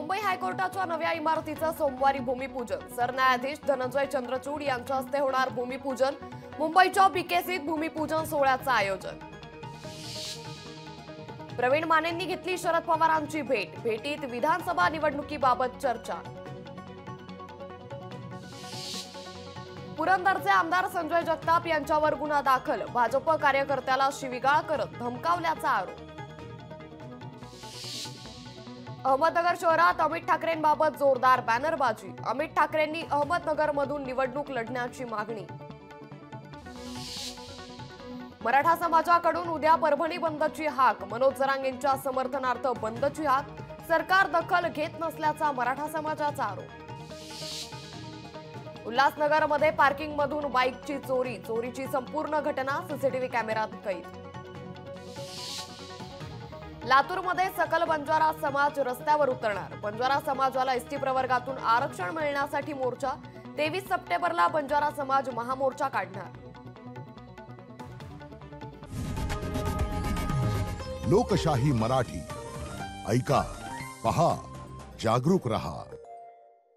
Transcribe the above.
मुंबई हायकोर्टाच्या नव्या इमारतीचं सोमवारी भूमिपूजन। सरन्यायाधीश धनंजय चंद्रचूड यांच्या हस्ते होणार भूमिपूजन। मुंबईच्या बीकेसीत भूमिपूजन सोहळ्याचं आयोजन। प्रवीण मानेंनी घेतली शरद पवारांची भेट। भेटीत विधानसभा निवडणुकीबाबत चर्चा। पुरंदरचे आमदार संजय जगताप यांच्यावर गुन्हा दाखल। भाजप कार्यकर्त्याला शिवीगाळ करत धमकावल्याचा आरोप। अहमदनगर शहरात अमित ठाकरेंबाबत जोरदार बॅनरबाजी। अमित ठाकरेंनी अहमदनगरमधून निवडणूक लढण्याची मागणी। मराठा समाजाकडून उद्या परभणी बंदची हाक। मनोज जरांगेंच्या समर्थनार्थ बंदची हाक। सरकार दखल घेत नसल्याचा मराठा समाजाचा आरोप। उल्हासनगरमध्ये पार्किंगमधून बाईकची चोरी। चोरीची संपूर्ण घटना सीसीटीव्ही कॅमेऱ्यात कैद। लातूरमध्ये सकल बंजारा समाज रस्त्यावर उतरणार। बंजारा समाजाला एसटी प्रवर्गातून आरक्षण मिळण्यासाठी मोर्चा। 23 सप्टेंबरला बंजारा समाज महामोर्चा काढणार। लोकशाही मराठी ऐका, पहा, जागरूक रहा।